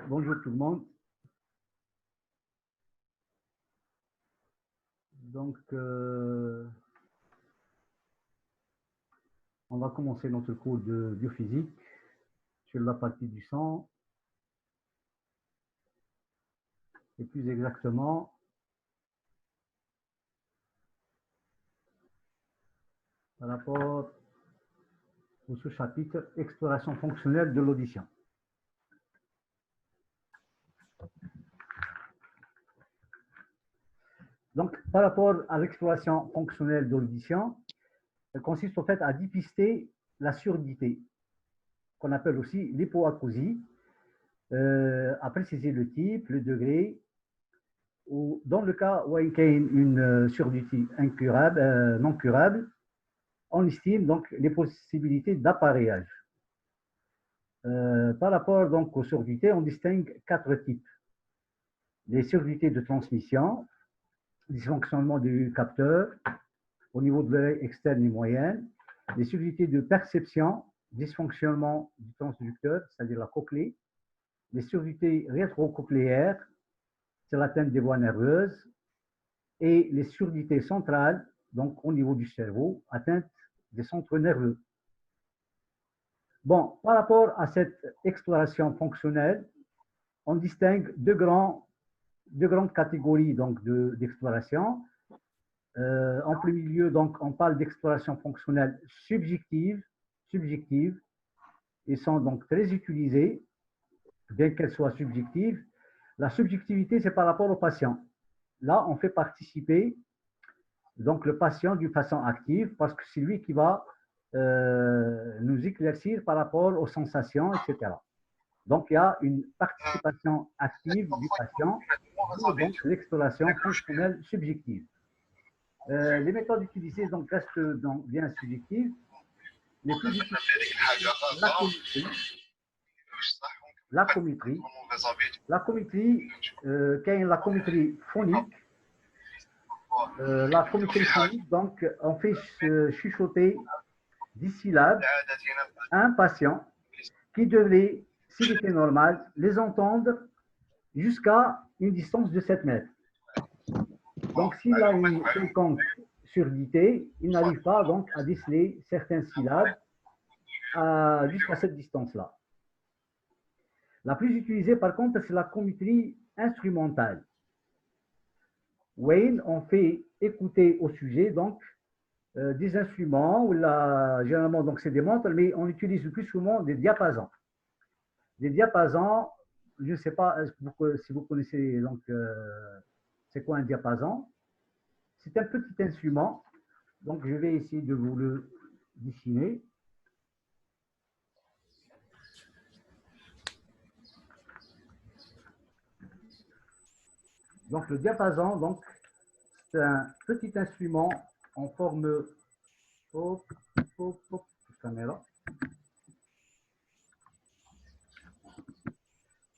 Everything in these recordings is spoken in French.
Bonjour tout le monde. Donc, on va commencer notre cours de biophysique sur la partie du sang. Et plus exactement, par rapport au sous-chapitre exploration fonctionnelle de l'audition. Donc, par rapport à l'exploration fonctionnelle de l'audition, elle consiste au fait à dépister la surdité, qu'on appelle aussi l'hypoacousie, à préciser le type, le degré, ou dans le cas où il y a une surdité incurable, non curable, on estime donc les possibilités d'appareillage. Par rapport donc aux surdités, on distingue 4 types. Les surdités de transmission, dysfonctionnement du capteur au niveau de l'œil externe et moyenne, les surdités de perception, dysfonctionnement du transducteur, c'est-à-dire la cochlée, les surdités rétrocochléaires, c'est l'atteinte des voies nerveuses, et les surdités centrales, donc au niveau du cerveau, atteinte des centres nerveux. Bon, par rapport à cette exploration fonctionnelle, on distingue deux grandes catégories d'exploration. En premier lieu, donc, on parle d'exploration fonctionnelle subjective. Ils sont donc très utilisés, bien qu'elles soient subjectives. La subjectivité, c'est par rapport au patient. Là, on fait participer donc le patient d'une façon active parce que c'est lui qui va nous éclaircir par rapport aux sensations, etc. Donc, il y a une participation active du patient, donc l'exploration fonctionnelle subjective. Les méthodes utilisées donc, restent donc, bien subjectives. Les plus utilisées, l'acométrie. L'acométrie, la cométrie phonique. La cométrie phonique, donc, on fait chuchoter 10 syllabes à un patient qui devrait, s'il était normal, les entendre jusqu'à une distance de 7 mètres. Donc, s'il a une quelconque surdité, il n'arrive pas donc à déceler certaines syllabes jusqu'à cette distance-là. La plus utilisée, par contre, c'est la cométrie instrumentale. Wayne, on fait écouter au sujet donc des instruments, ou généralement donc c'est des montres, mais on utilise le plus souvent des diapasons. Des diapasons, je ne sais pas si vous connaissez donc c'est quoi un diapason. C'est un petit instrument, donc je vais essayer de vous le dessiner. Donc le diapason, donc c'est un petit instrument en forme caméra.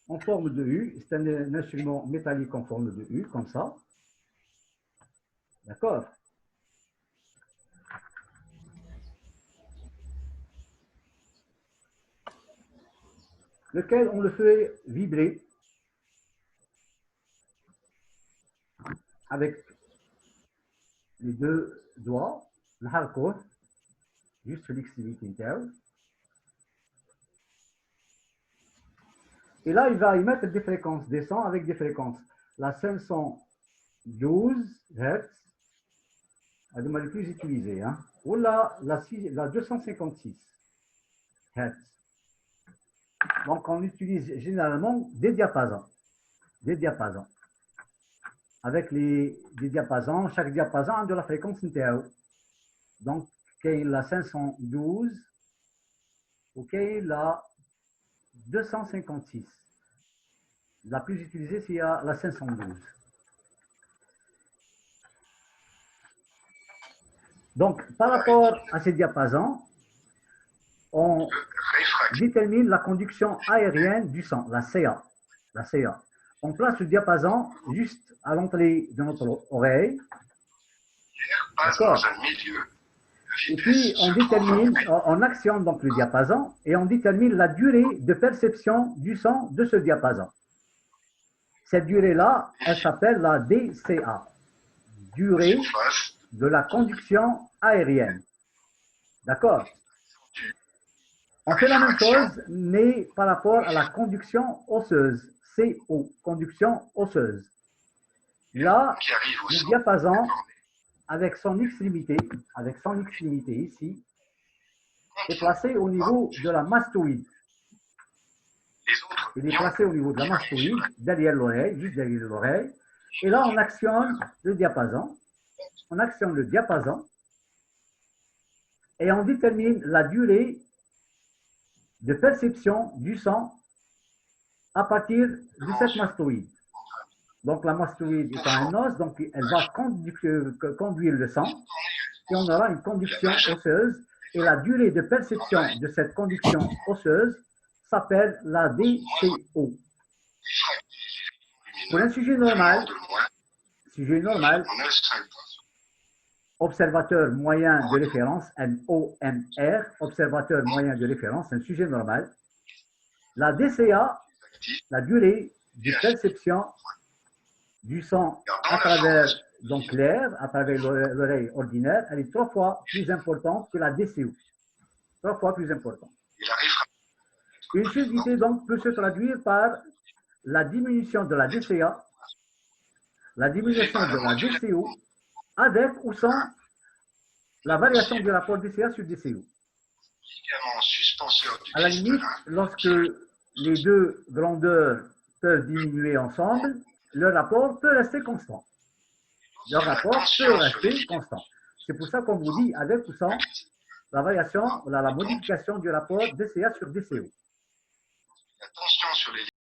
En forme de U, c'est un instrument métallique en forme de U, comme ça. D'accord. lequel on le fait vibrer avec les deux doigts, juste l'extrémité interne. Et là, il va y mettre des fréquences, des sons avec des fréquences. La 512 Hz, elle est le plus utilisée, hein, ou la 256 Hz. Donc, on utilise généralement des diapasons. Avec des diapasons, chaque diapason a de la fréquence interne. Donc, la 512 ou la 256. La plus utilisée, c'est la 512. Donc, par rapport à ces diapasons, on détermine la conduction aérienne du son, la CA. On place le diapason juste à l'entrée de notre oreille. D'accord. Et puis, on actionne donc le diapason et on détermine la durée de perception du son de ce diapason. Cette durée-là, elle s'appelle la DCA, durée de la conduction aérienne. D'accord? On fait la même chose, mais par rapport à la conduction osseuse, CO, conduction osseuse. Là, le diapason, avec son extrémité ici, est placé au niveau de la mastoïde. Il est placé au niveau de la mastoïde, derrière l'oreille, juste derrière l'oreille. Et là, on actionne le diapason. Et on détermine la durée de perception du son à partir de cette mastoïde. Donc, la mastoïde est un os, donc elle va conduire le son. Et on aura une conduction osseuse. Et la durée de perception de cette conduction osseuse s'appelle la DCO. Pour un sujet normal, observateur moyen de référence, MOMR, observateur moyen de référence, un sujet normal, la DCA, la durée de perception du son à travers l'air, à travers l'oreille ordinaire, elle est 3 fois plus importante que la DCO. 3 fois plus importante. Une subtilité donc peut se traduire par la diminution de la DCA, la diminution de la DCO, avec ou sans la variation du rapport DCA sur DCO. À la limite, lorsque les deux grandeurs peuvent diminuer ensemble, le rapport peut rester constant. C'est pour ça qu'on vous dit avec ou sans la variation, la modification du rapport DCA sur DCO.